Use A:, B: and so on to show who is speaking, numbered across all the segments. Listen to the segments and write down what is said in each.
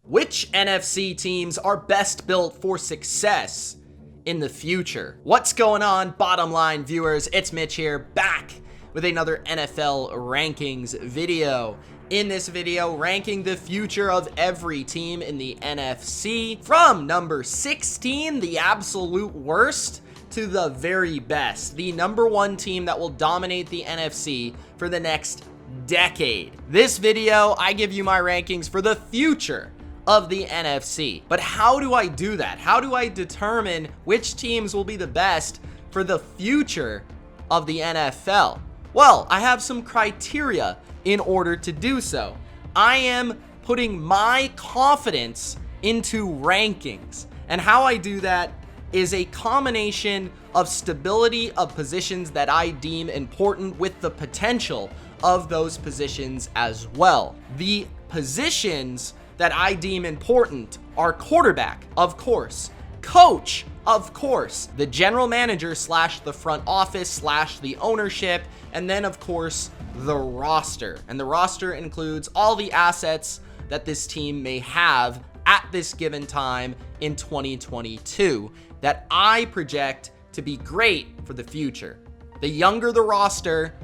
A: Which NFC teams are best built for success in the future? What's going on, bottom line viewers? It's Mitch here, back with another NFL rankings video. In this video, ranking the future of every team in the NFC from number 16, the absolute worst, to the very best, the number one team that will dominate the NFC for the next decade. This video, I give you my rankings for the future of the NFC. But how do I do that? How do I determine which teams will be the best for the future of the NFL? Well, I have some criteria in order to do so. I am putting my confidence into rankings, and how I do that is a combination of stability of positions that I deem important with the potential of those positions as well. The positions that I deem important are quarterback, of course, coach, of course, the general manager slash the front office slash the ownership, and then of course the roster. And the roster includes all the assets that this team may have at this given time in 2022 that I project to be great for the future. The younger the roster,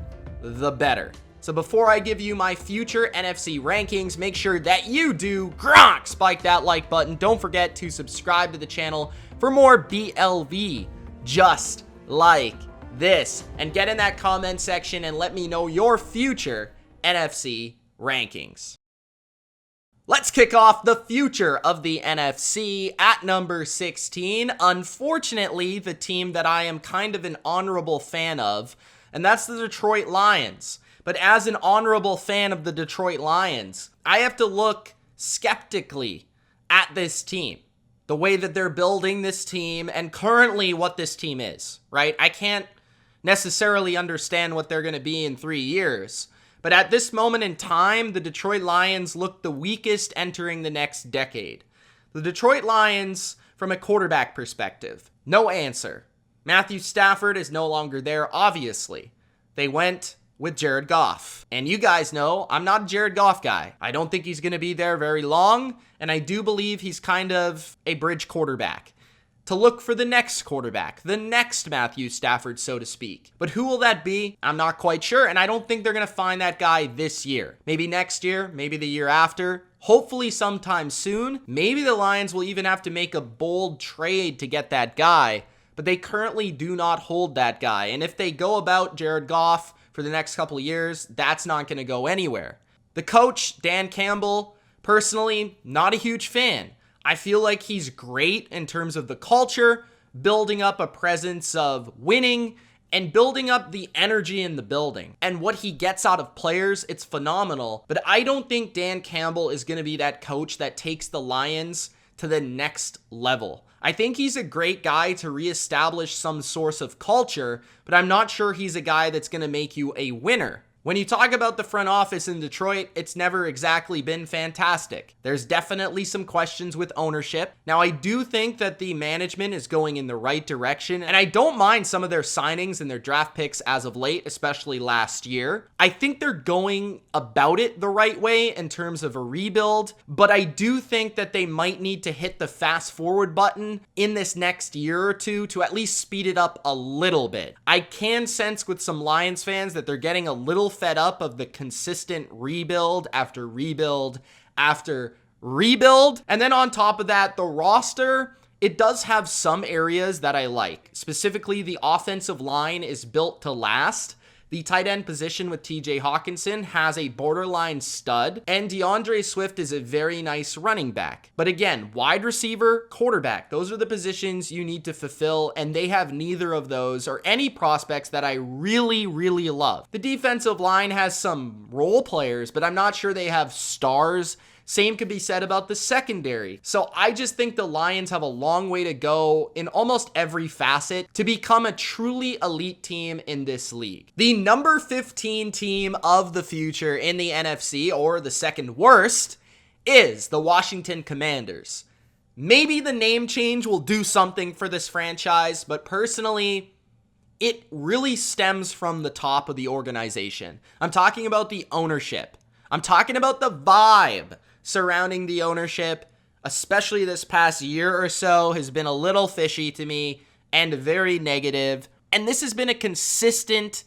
A: the better. So before I give you my future NFC rankings, make sure that you do spike that like button. Don't forget to subscribe to the channel for more BLV just like this. And get in that comment section and let me know your future NFC rankings. Let's kick off the future of the NFC at number 16. Unfortunately, the team that I am kind of an honorable fan of, and that's the Detroit Lions. But as an honorable fan of the Detroit Lions, I have to look skeptically at this team, the way that they're building this team and currently what this team is, right? I can't necessarily understand what they're going to be in 3 years, but at this moment in time, the Detroit Lions look the weakest entering the next decade. The Detroit Lions, from a quarterback perspective, no answer. Matthew Stafford is no longer there, obviously. They went with Jared Goff. And you guys know, I'm not a Jared Goff guy. I don't think he's going to be there very long, and I do believe he's kind of a bridge quarterback to look for the next quarterback, the next Matthew Stafford, so to speak. But who will that be? I'm not quite sure, and I don't think they're going to find that guy this year. Maybe next year, maybe the year after, hopefully sometime soon. Maybe the Lions will even have to make a bold trade to get that guy, but they currently do not hold that guy. And if they go about Jared Goff for the next couple of years, that's not going to go anywhere. The coach, Dan Campbell, personally, not a huge fan. I feel like he's great in terms of the culture, building up a presence of winning, and building up the energy in the building. And what he gets out of players, it's phenomenal. But I don't think Dan Campbell is going to be that coach that takes the Lions to the next level. I think he's a great guy to reestablish some source of culture, but I'm not sure he's a guy that's going to make you a winner. When you talk about the front office in Detroit, it's never exactly been fantastic. There's definitely some questions with ownership. Now, I do think that the management is going in the right direction, and I don't mind some of their signings and their draft picks as of late, especially last year. I think they're going about it the right way in terms of a rebuild, but I do think that they might need to hit the fast forward button in this next year or two to at least speed it up a little bit. I can sense with some Lions fans that they're getting a little fed up of the consistent rebuild after rebuild after rebuild. And then on top of that, the roster, it does have some areas that I like. Specifically, the offensive line is built to last. The tight end position with TJ Hawkinson has a borderline stud, and DeAndre Swift is a very nice running back. But again, wide receiver, quarterback, those are the positions you need to fulfill, and they have neither of those or any prospects that I really love. The defensive line has some role players, but I'm not sure they have stars. Same could be said about the secondary. So I just think the Lions have a long way to go in almost every facet to become a truly elite team in this league. The number 15 team of the future in the NFC, or the second worst, is the Washington Commanders. Maybe the name change will do something for this franchise, but personally, it really stems from the top of the organization. I'm talking about the ownership. I'm talking about the vibe surrounding the ownership, especially this past year or so, has been a little fishy to me and very negative. And this has been a consistent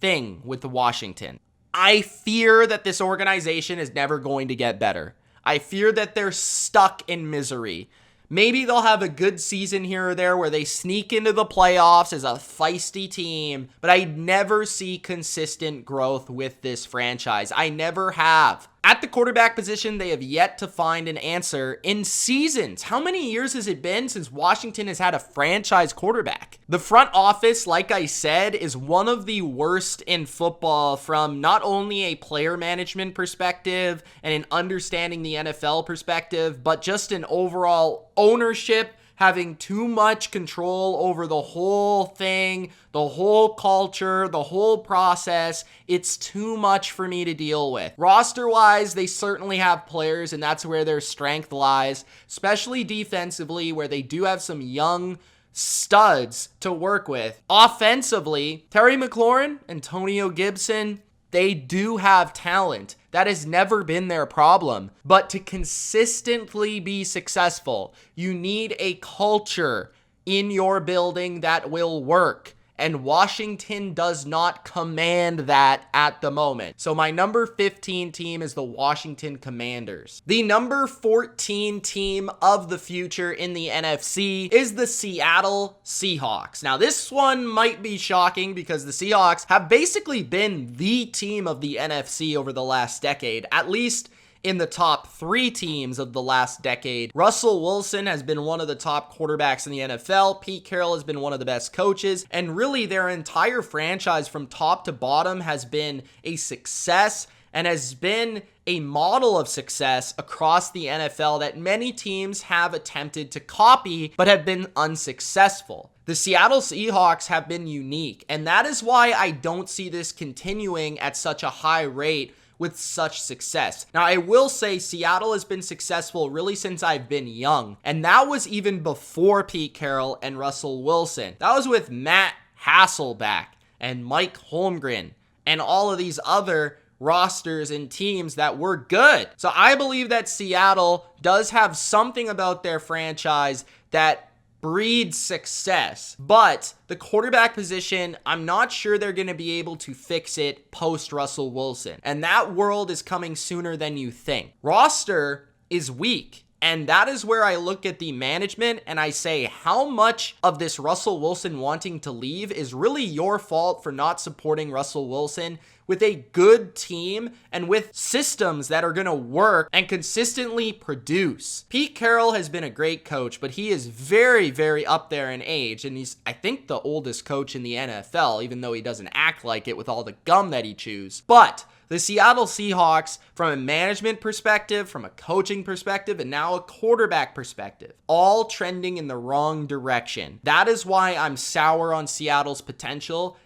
A: thing with Washington. I fear that this organization is never going to get better. I fear that they're stuck in misery. Maybe they'll have a good season here or there where they sneak into the playoffs as a feisty team, but I never see consistent growth with this franchise. I never have. At the quarterback position, they have yet to find an answer in seasons. How many years has it been since Washington has had a franchise quarterback? The front office, like I said, is one of the worst in football from not only a player management perspective and an understanding the NFL perspective, but just an overall ownership, having too much control over the whole thing, the whole culture, the whole process. It's too much for me to deal with. Roster-wise, they certainly have players, and that's where their strength lies, especially defensively, where they do have some young studs to work with. Offensively, Terry McLaurin, Antonio Gibson, they do have talent. That has never been their problem. But to consistently be successful, you need a culture in your building that will work. And Washington does not command that at the moment. So my number 15 team is the Washington Commanders. The number 14 team of the future in the NFC is the Seattle Seahawks. Now this one might be shocking because the Seahawks have basically been the team of the NFC over the last decade, at least in the top 3 teams of the last decade. Russell Wilson has been one of the top quarterbacks in the NFL. Pete Carroll has been one of the best coaches. And really their entire franchise from top to bottom has been a success and has been a model of success across the NFL that many teams have attempted to copy but have been unsuccessful. The Seattle Seahawks have been unique, and that is why I don't see this continuing at such a high rate with such success. Now, I will say Seattle has been successful really since I've been young, and that was even before Pete Carroll and Russell Wilson. That was with Matt Hasselbeck and Mike Holmgren and all of these other rosters and teams that were good. So I believe that Seattle does have something about their franchise that breeds success, but the quarterback position, I'm not sure they're going to be able to fix it post Russell Wilson, and that world is coming sooner than you think. Roster is weak, and that is where I look at the management and I say, how much of this Russell Wilson wanting to leave is really your fault for not supporting Russell Wilson with a good team and with systems that are going to work and consistently produce. Pete Carroll has been a great coach, but he is very, very up there in age, and he's, I think, the oldest coach in the NFL, even though he doesn't act like it with all the gum that he chews. But the Seattle Seahawks, from a management perspective, from a coaching perspective, and now a quarterback perspective, all trending in the wrong direction. That is why I'm sour on Seattle's potential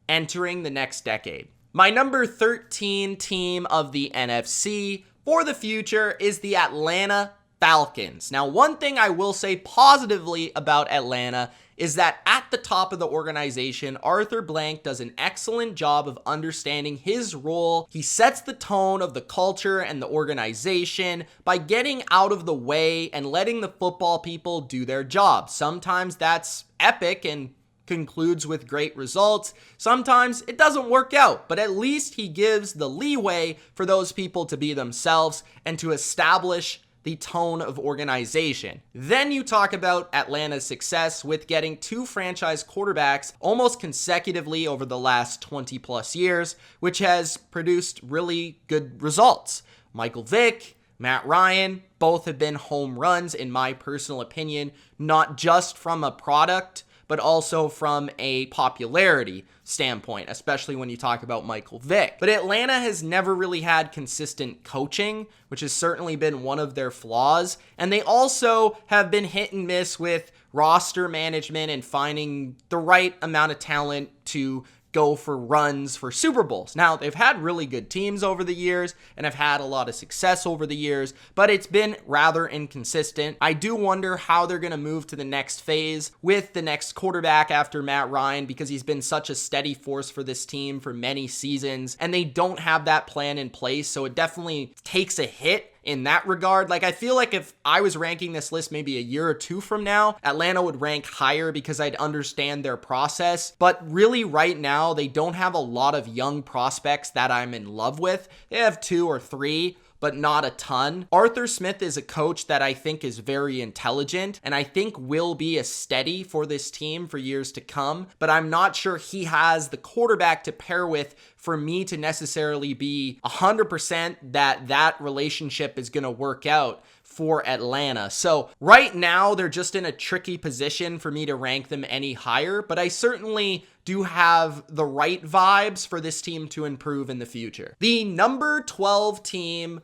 A: entering the next decade. My number 13 team of the NFC for the future is the Atlanta Falcons. Now, one thing I will say positively about Atlanta is that at the top of the organization, Arthur Blank does an excellent job of understanding his role. He sets the tone of the culture and the organization by getting out of the way and letting the football people do their job. Sometimes that's epic and concludes with great results. Sometimes it doesn't work out, but at least he gives the leeway for those people to be themselves and to establish the tone of organization. Then you talk about Atlanta's success with getting 2 franchise quarterbacks almost consecutively over the last 20 plus years, which has produced really good results. Michael Vick, Matt Ryan, both have been home runs in my personal opinion, not just from a product, but also from a popularity standpoint, especially when you talk about Michael Vick. But Atlanta has never really had consistent coaching, which has certainly been one of their flaws. And they also have been hit and miss with roster management and finding the right amount of talent to go for runs for Super Bowls. Now, they've had really good teams over the years and have had a lot of success over the years, but it's been rather inconsistent. I do wonder how they're going to move to the next phase with the next quarterback after Matt Ryan, because he's been such a steady force for this team for many seasons, and they don't have that plan in place, so it definitely takes a hit in that regard. Like, I feel like if I was ranking this list maybe a year or two from now, Atlanta would rank higher because I'd understand their process. But really right now, they don't have a lot of young prospects that I'm in love with. They have 2 or 3, but not a ton. Arthur Smith is a coach that I think is very intelligent and I think will be a steady for this team for years to come, but I'm not sure he has the quarterback to pair with for me to necessarily be 100% that relationship is going to work out for Atlanta. So right now they're just in a tricky position for me to rank them any higher, but I certainly do have the right vibes for this team to improve in the future. The number 12 team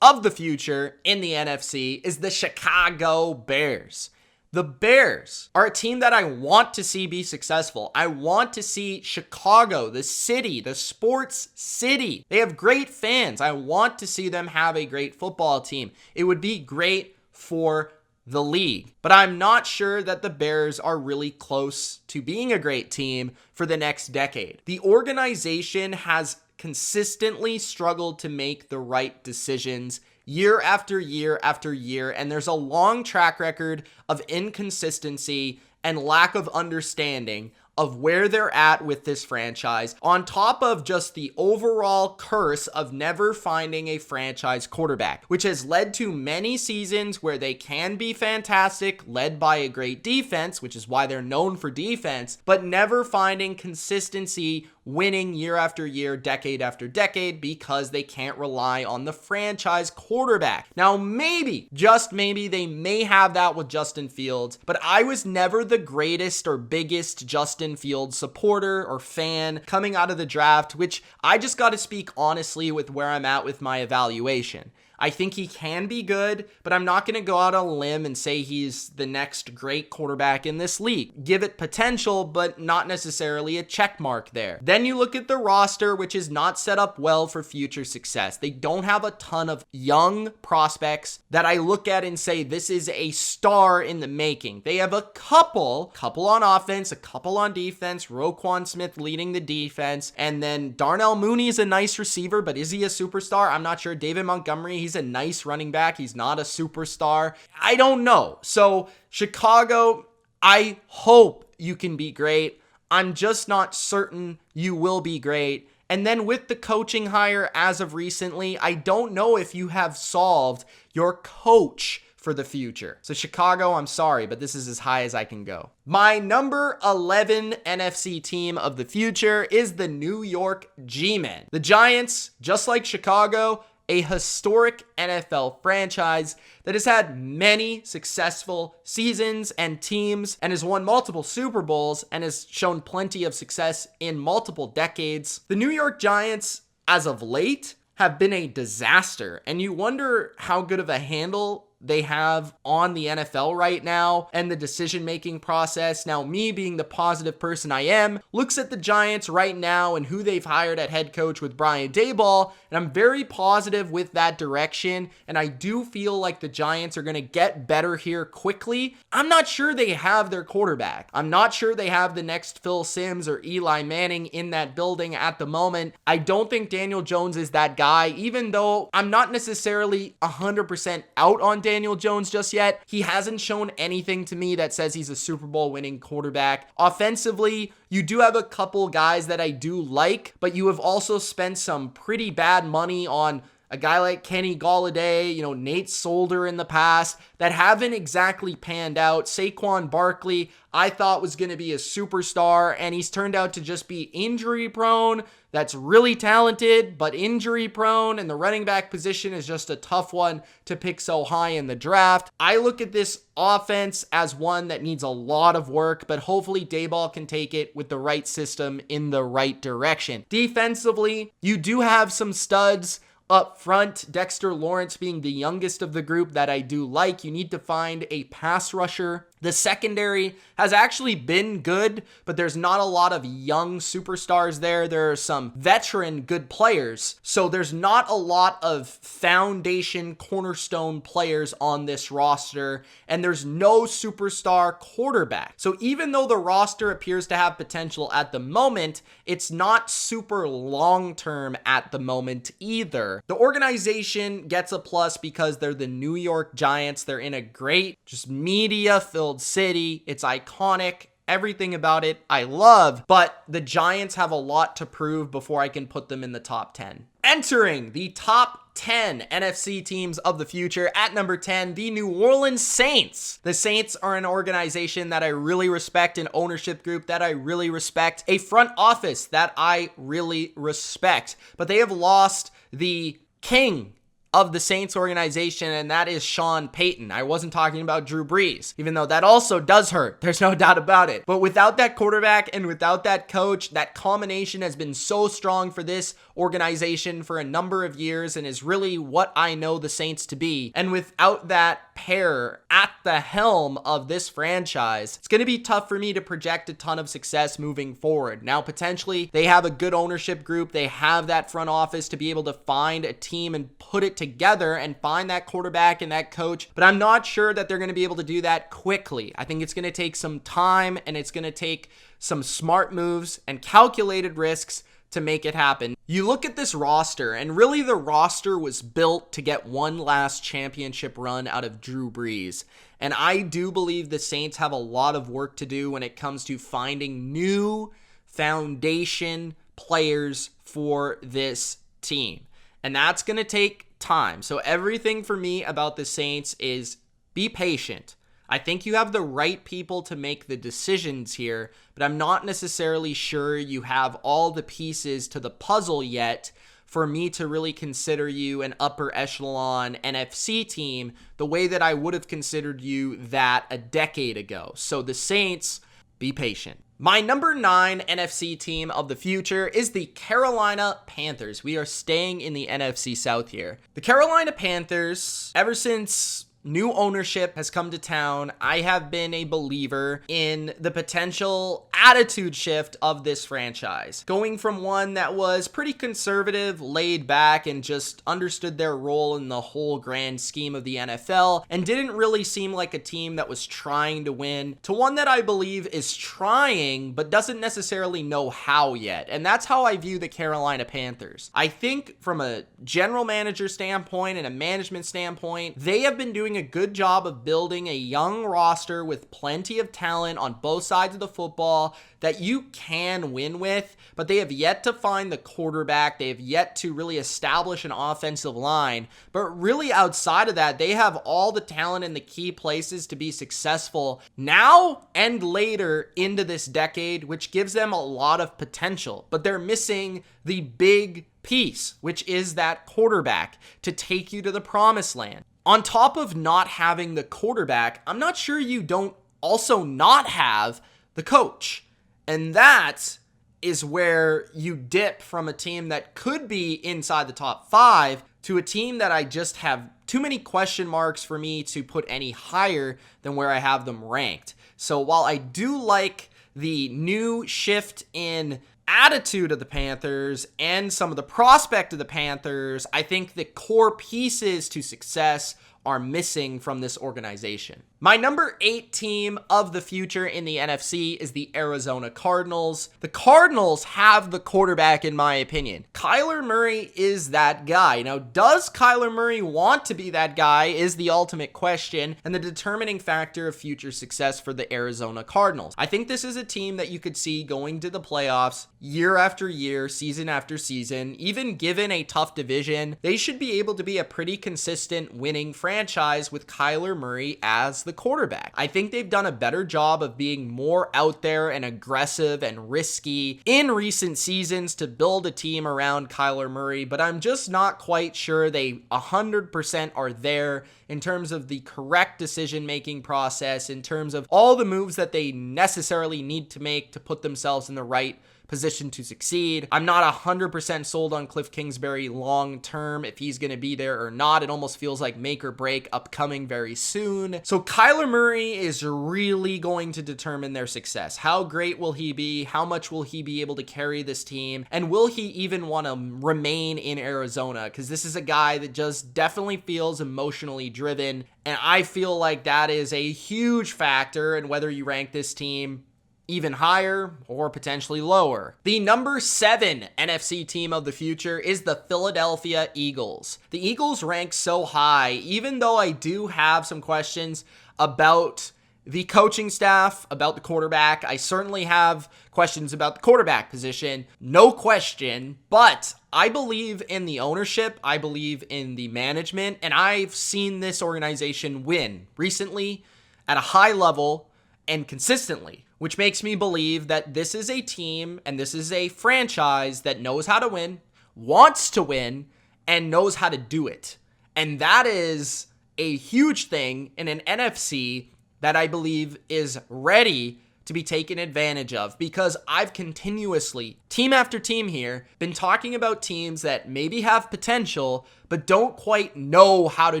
A: of the future in the NFC is the Chicago Bears. The Bears are a team that I want to see be successful. I want to see Chicago, the city, the sports city. They have great fans. I want to see them have a great football team. It would be great for the league, but I'm not sure that the Bears are really close to being a great team for the next decade. The organization has consistently struggled to make the right decisions year after year after year, and there's a long track record of inconsistency and lack of understanding of where they're at with this franchise, on top of just the overall curse of never finding a franchise quarterback, which has led to many seasons where they can be fantastic, led by a great defense, which is why they're known for defense, but never finding consistency, winning year after year, decade after decade, because they can't rely on the franchise quarterback. Now, maybe, just maybe, they may have that with Justin Fields, but I was never the greatest or biggest Justin Fields supporter or fan coming out of the draft, which I just got to speak honestly with where I'm at with my evaluation. I think he can be good, but I'm not going to go out on a limb and say he's the next great quarterback in this league. Give it potential, but not necessarily a check mark there. Then you look at the roster, which is not set up well for future success. They don't have a ton of young prospects that I look at and say, this is a star in the making. They have a couple on offense, a couple on defense, Roquan Smith leading the defense, and then Darnell Mooney is a nice receiver, but is he a superstar? I'm not sure. David Montgomery, he's a nice running back. He's not a superstar. I don't know. So Chicago, I hope you can be great. I'm just not certain you will be great. And then with the coaching hire as of recently, I don't know if you have solved your coach for the future. So Chicago, I'm sorry, but this is as high as I can go. My number 11 NFC team of the future is the New York G-Men. The Giants, just like Chicago, a historic NFL franchise that has had many successful seasons and teams and has won multiple Super Bowls and has shown plenty of success in multiple decades. The New York Giants, as of late, have been a disaster, and you wonder how good of a handle they have on the NFL right now and the decision-making process. Now, me being the positive person I am, looks at the Giants right now and who they've hired at head coach with Brian Daboll, and I'm very positive with that direction, and I do feel like the Giants are going to get better here quickly. I'm not sure they have their quarterback. I'm not sure they have the next Phil Simms or Eli Manning in that building at the moment. I don't think Daniel Jones is that guy, even though I'm not necessarily 100% out on Daniel Jones just yet. He hasn't shown anything to me that says he's a Super Bowl winning quarterback. Offensively, you do have a couple guys that I do like, but you have also spent some pretty bad money on a guy like Kenny Golladay, Nate Solder in the past that haven't exactly panned out. Saquon Barkley, I thought was going to be a superstar, and he's turned out to just be injury prone. That's really talented, but injury prone, and the running back position is just a tough one to pick so high in the draft. I look at this offense as one that needs a lot of work, but hopefully Daboll can take it with the right system in the right direction. Defensively, you do have some studs up front, Dexter Lawrence being the youngest of the group that I do like. You need to find a pass rusher The secondary has actually been good, but there's not a lot of young superstars there. There are some veteran good players, so there's not a lot of foundation cornerstone players on this roster, and there's no superstar quarterback. So even though the roster appears to have potential at the moment, it's not super long-term at the moment either. The organization gets a plus because they're the New York Giants. They're in a great, just media-filled city. It's iconic. Everything about it I love, but the Giants have a lot to prove before I can put them in the top 10. Entering the top 10 NFC teams of the future, at number 10, the New Orleans Saints. The Saints are an organization that I really respect, an ownership group that I really respect, a front office that I really respect, but they have lost the king of the Saints organization, and that is Sean Payton. I wasn't talking about Drew Brees, even though that also does hurt. There's no doubt about it. But without that quarterback and without that coach, that combination has been so strong for this organization for a number of years and is really what I know the Saints to be. And without that pair at the helm of this franchise, it's going to be tough for me to project a ton of success moving forward. Now, potentially, they have a good ownership group. They have that front office to be able to find a team and put it together and find that quarterback and that coach, but I'm not sure that they're going to be able to do that quickly. I think it's going to take some time, and it's going to take some smart moves and calculated risks to make it happen. You look at this roster, and really the roster was built to get one last championship run out of Drew Brees. And I do believe the Saints have a lot of work to do when it comes to finding new foundation players for this team. And that's going to take time. So everything for me about the Saints is be patient. I think you have the right people to make the decisions here, but I'm not necessarily sure you have all the pieces to the puzzle yet for me to really consider you an upper echelon NFC team the way that I would have considered you that a decade ago. So the Saints, be patient. My number 9 NFC team of the future is the Carolina Panthers. We are staying in the NFC South here. The Carolina Panthers, ever since new ownership has come to town, I have been a believer in the potential attitude shift of this franchise. Going from one that was pretty conservative, laid back, and just understood their role in the whole grand scheme of the NFL, and didn't really seem like a team that was trying to win, to one that I believe is trying, but doesn't necessarily know how yet. And that's how I view the Carolina Panthers. I think from a general manager standpoint and a management standpoint, they have been doing a good job of building a young roster with plenty of talent on both sides of the football that you can win with, but they have yet to find the quarterback. They have yet to really establish an offensive line. But really outside of that, they have all the talent in the key places to be successful now and later into this decade, which gives them a lot of potential. But they're missing the big piece, which is that quarterback to take you to the promised land. On top of not having the quarterback, I'm not sure you don't also not have the coach. And that is where you dip from a team that could be inside the top 5 to a team that I just have too many question marks for me to put any higher than where I have them ranked. So while I do like the new shift in attitude of the Panthers and some of the prospect of the Panthers, I think the core pieces to success are missing from this organization. My number 8 team of the future in the NFC is the Arizona Cardinals. The Cardinals have the quarterback, in my opinion. Kyler Murray is that guy. Now, does Kyler Murray want to be that guy is the ultimate question and the determining factor of future success for the Arizona Cardinals. I think this is a team that you could see going to the playoffs year after year, season after season. Even given a tough division, they should be able to be a pretty consistent winning franchise with Kyler Murray as the quarterback. I think they've done a better job of being more out there and aggressive and risky in recent seasons to build a team around Kyler Murray, but I'm just not quite sure they 100% are there in terms of the correct decision-making process, in terms of all the moves that they necessarily need to make to put themselves in the right positioned to succeed. I'm not 100% sold on Cliff Kingsbury long term, if he's going to be there or not. It almost feels like make or break upcoming very soon. So Kyler Murray is really going to determine their success. How great will he be? How much will he be able to carry this team? And will he even want to remain in Arizona? Because this is a guy that just definitely feels emotionally driven. And I feel like that is a huge factor in whether you rank this team even higher or potentially lower. The number 7 NFC team of the future is the Philadelphia Eagles. The Eagles rank so high, even though I do have some questions about the coaching staff, about the quarterback. I certainly have questions about the quarterback position, no question, but I believe in the ownership, I believe in the management, and I've seen this organization win recently at a high level and consistently, which makes me believe that this is a team and this is a franchise that knows how to win, wants to win, and knows how to do it. And that is a huge thing in an NFC that I believe is ready to be taken advantage of, because I've continuously, team after team here, been talking about teams that maybe have potential, but don't quite know how to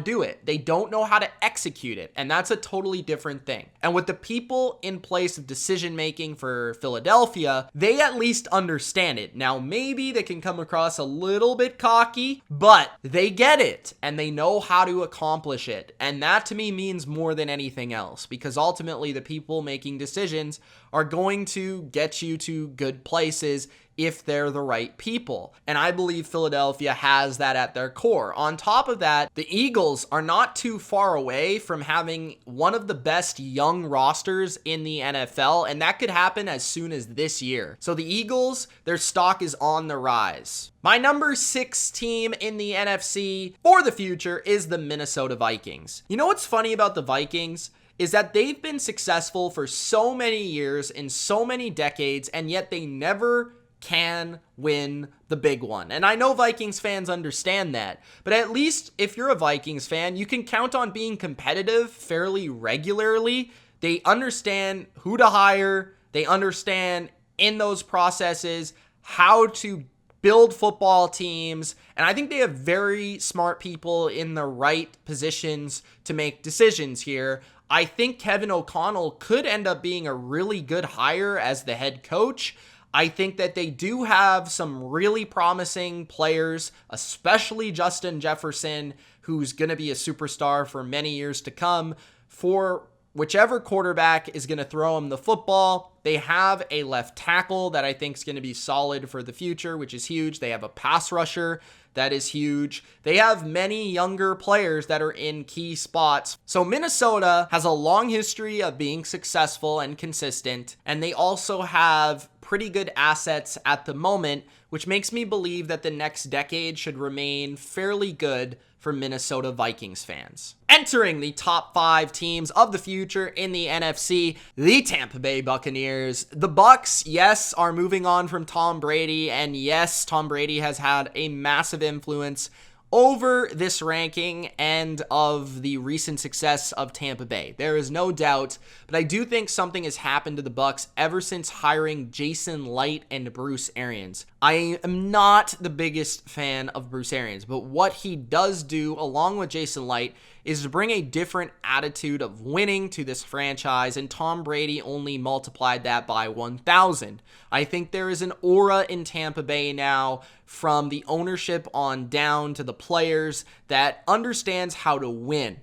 A: do it. They don't know how to execute it, and that's a totally different thing. And with the people in place of decision making for Philadelphia, they at least understand it. Now, maybe they can come across a little bit cocky, but they get it, and they know how to accomplish it. And that to me means more than anything else, because ultimately the people making decisions are going to get you to good places if they're the right people. And I believe Philadelphia has that at their core. On top of that, the Eagles are not too far away from having one of the best young rosters in the NFL, and that could happen as soon as this year. So the Eagles, their stock is on the rise. My number 6 team in the NFC for the future is the Minnesota Vikings. You know what's funny about the Vikings? Is that they've been successful for so many years in so many decades, and yet they never can win the big one. And I know Vikings fans understand that, but at least if you're a Vikings fan, you can count on being competitive fairly regularly. They understand who to hire. They understand in those processes how to build football teams. And I think they have very smart people in the right positions to make decisions here. I think Kevin O'Connell could end up being a really good hire as the head coach. I think that they do have some really promising players, especially Justin Jefferson, who's going to be a superstar for many years to come. For whichever quarterback is going to throw him the football, they have a left tackle that I think is going to be solid for the future, which is huge. They have a pass rusher that is huge. They have many younger players that are in key spots. So Minnesota has a long history of being successful and consistent, and they also have pretty good assets at the moment, which makes me believe that the next decade should remain fairly good for Minnesota Vikings fans. Entering the top 5 teams of the future in the NFC, the Tampa Bay Buccaneers. The Bucs, yes, are moving on from Tom Brady, and yes, Tom Brady has had a massive influence over this ranking and of the recent success of Tampa Bay. There is no doubt, but I do think something has happened to the Bucs ever since hiring Jason Licht and Bruce Arians. I am not the biggest fan of Bruce Arians, but what he does do along with Jason Licht is to bring a different attitude of winning to this franchise, and Tom Brady only multiplied that by 1,000. I think there is an aura in Tampa Bay now, from the ownership on down to the players, that understands how to win,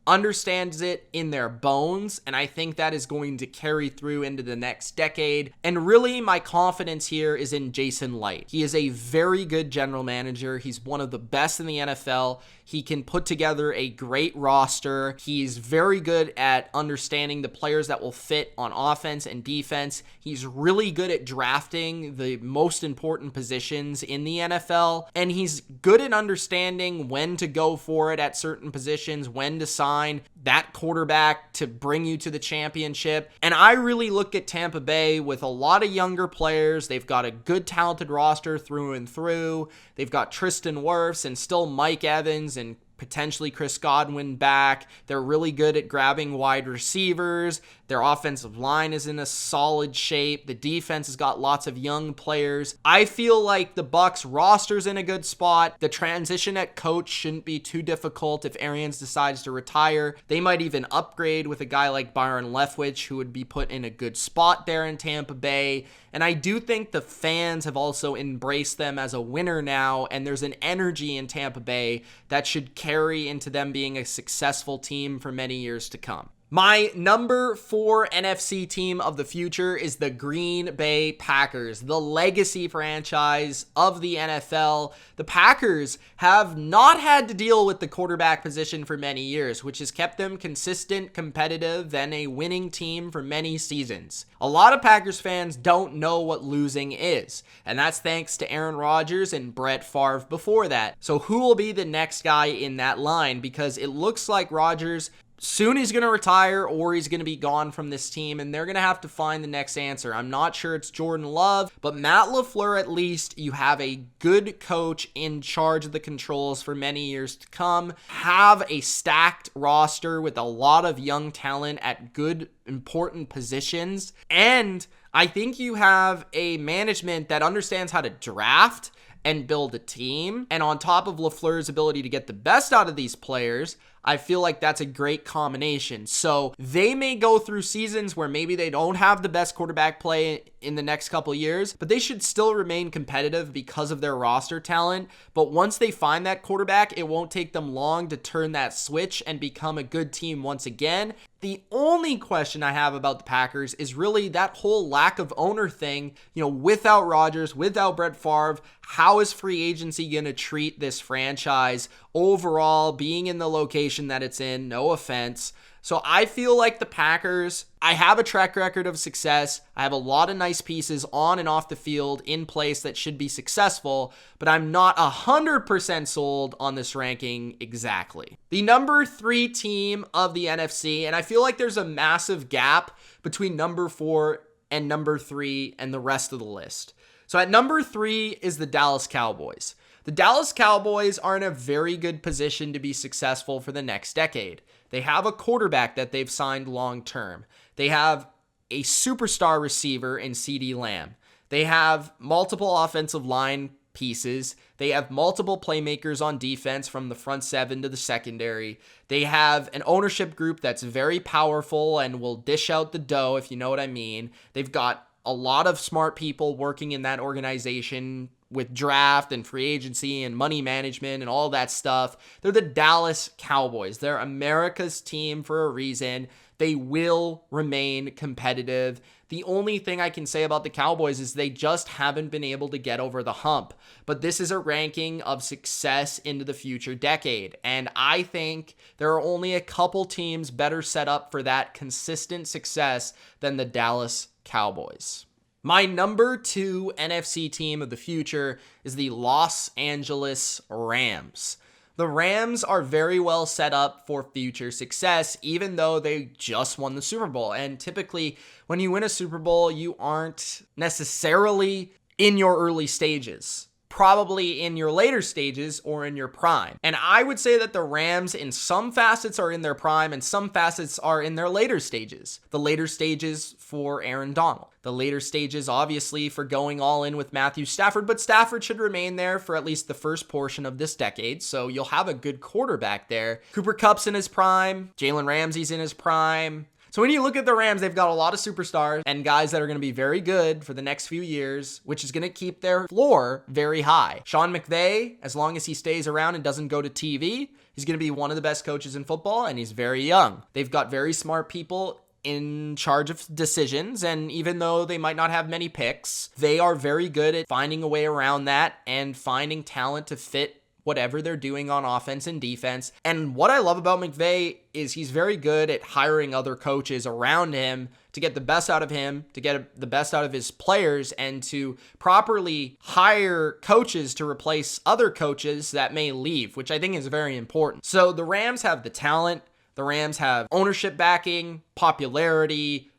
A: understands it in their bones, and I think that is going to carry through into the next decade. And really, my confidence here is in Jason Licht. He is a very good general manager. He's one of the best in the NFL. He can put together a great roster. He's very good at understanding the players that will fit on offense and defense. He's really good at drafting the most important positions in the NFL, and he's good at understanding when to go for it at certain positions, when to sign that quarterback to bring you to the championship. And I really look at Tampa Bay with a lot of younger players. They've got a good, talented roster through and through. They've got Tristan Wirfs and still Mike Evans and potentially Chris Godwin back. They're really good at grabbing wide receivers. Their offensive line is in a solid shape. The defense has got lots of young players. I feel like the Bucs roster's in a good spot. The transition at coach shouldn't be too difficult if Arians decides to retire. They might even upgrade with a guy like Byron Leftwich, who would be put in a good spot there in Tampa Bay. And I do think the fans have also embraced them as a winner now, and there's an energy in Tampa Bay that should carry into them being a successful team for many years to come. My number 4 NFC team of the future is the Green Bay Packers, the legacy franchise of the NFL. The Packers have not had to deal with the quarterback position for many years, which has kept them consistent, competitive, and a winning team for many seasons. A lot of Packers fans don't know what losing is, and that's thanks to Aaron Rodgers and Brett Favre before that. So who will be the next guy in that line? Because it looks like Rodgers soon he's going to retire or he's going to be gone from this team, and they're going to have to find the next answer. I'm not sure it's Jordan Love, but Matt LaFleur, at least you have a good coach in charge of the controls for many years to come. Have a stacked roster with a lot of young talent at good, important positions. And I think you have a management that understands how to draft and build a team. And on top of LaFleur's ability to get the best out of these players, I feel like that's a great combination. So they may go through seasons where maybe they don't have the best quarterback play in the next couple of years, but they should still remain competitive because of their roster talent. But once they find that quarterback, it won't take them long to turn that switch and become a good team once again. The only question I have about the Packers is really that whole lack of owner thing. Without Rodgers, without Brett Favre, how is free agency going to treat this franchise overall, being in the location that it's in? No offense. So I feel like the Packers, I have a track record of success. I have a lot of nice pieces on and off the field in place that should be successful, but I'm not 100% sold on this ranking exactly. The number 3 team of the NFC, and I feel like there's a massive gap between number 4 and number 3 and the rest of the list. So at number 3 is the Dallas Cowboys. The Dallas Cowboys are in a very good position to be successful for the next decade. They have a quarterback that they've signed long-term. They have a superstar receiver in CeeDee Lamb. They have multiple offensive line pieces. They have multiple playmakers on defense from the front 7 to the secondary. They have an ownership group that's very powerful and will dish out the dough, if you know what I mean. They've got a lot of smart people working in that organization with draft and free agency and money management and all that stuff. They're the Dallas Cowboys. They're America's team for a reason. They will remain competitive. The only thing I can say about the Cowboys is they just haven't been able to get over the hump. But this is a ranking of success into the future decade. And I think there are only a couple teams better set up for that consistent success than the Dallas Cowboys. My number 2 NFC team of the future is the Los Angeles Rams. The Rams are very well set up for future success, even though they just won the Super Bowl. And typically, when you win a Super Bowl, you aren't necessarily in your early stages. Probably in your later stages or in your prime. And I would say that the Rams in some facets are in their prime and some facets are in their later stages. The later stages for Aaron Donald. The later stages obviously for going all in with Matthew Stafford, but Stafford should remain there for at least the first portion of this decade, so you'll have a good quarterback there. Cooper Kupp's in his prime. Jalen Ramsey's in his prime. So when you look at the Rams, they've got a lot of superstars and guys that are going to be very good for the next few years, which is going to keep their floor very high. Sean McVay, as long as he stays around and doesn't go to TV, he's going to be one of the best coaches in football, and he's very young. They've got very smart people in charge of decisions, and even though they might not have many picks, they are very good at finding a way around that and finding talent to fit whatever they're doing on offense and defense. And what I love about McVay is he's very good at hiring other coaches around him to get the best out of him, to get the best out of his players, and to properly hire coaches to replace other coaches that may leave, which I think is very important. So the Rams have the talent. The Rams have ownership backing, popularity,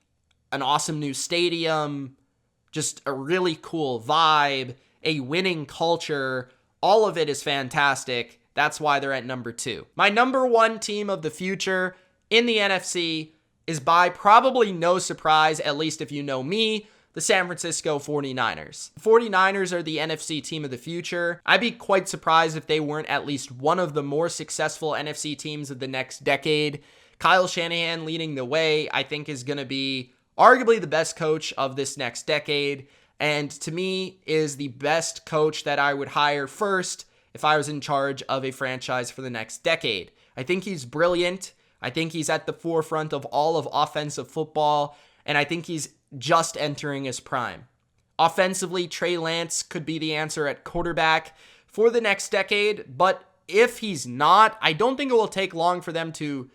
A: an awesome new stadium, just a really cool vibe, a winning culture. All of it is fantastic, That's why they're at number 2. My number 1 team of the future in the NFC is, by probably no surprise, at least if you know me, the San Francisco 49ers. The 49ers are the NFC team of the future. I'd be quite surprised if they weren't at least one of the more successful NFC teams of the next decade. Kyle Shanahan leading the way, I think, is going to be arguably the best coach of this next decade, and to me is the best coach that I would hire first if I was in charge of a franchise for the next decade. I think he's brilliant. I think he's at the forefront of all of offensive football, and I think he's just entering his prime. Offensively, Trey Lance could be the answer at quarterback for the next decade, but if he's not, I don't think it will take long for them to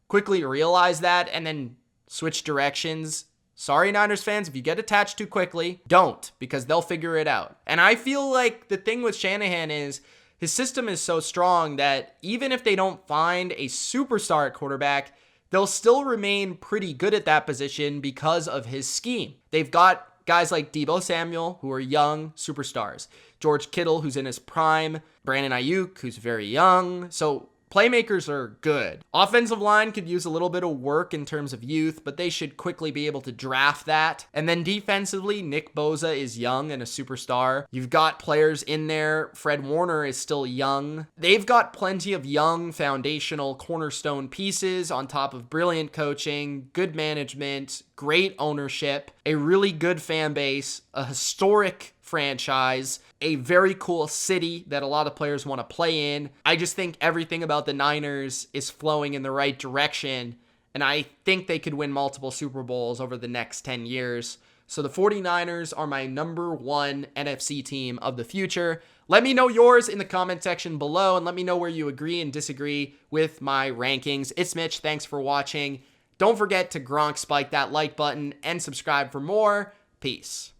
A: quickly realize that and then switch directions. Sorry, Niners fans, if you get attached too quickly, don't, because they'll figure it out. And I feel like the thing with Shanahan is his system is so strong that even if they don't find a superstar at quarterback, they'll still remain pretty good at that position because of his scheme. They've got guys like Deebo Samuel, who are young superstars. George Kittle, who's in his prime. Brandon Ayuk, who's very young. So playmakers are good. Offensive line could use a little bit of work in terms of youth, but they should quickly be able to draft that. And then defensively, Nick Bosa is young and a superstar. You've got players in there. Fred Warner is still young. They've got plenty of young foundational cornerstone pieces on top of brilliant coaching, good management, great ownership, a really good fan base, a historic franchise, a very cool city that a lot of players want to play in. I just think everything about the Niners is flowing in the right direction, and I think they could win multiple Super Bowls over the next 10 years. So the 49ers are my number 1 NFC team of the future. Let me know yours in the comment section below, and let me know where you agree and disagree with my rankings. It's Mitch. Thanks for watching. Don't forget to Gronk spike that like button and subscribe for more. Peace.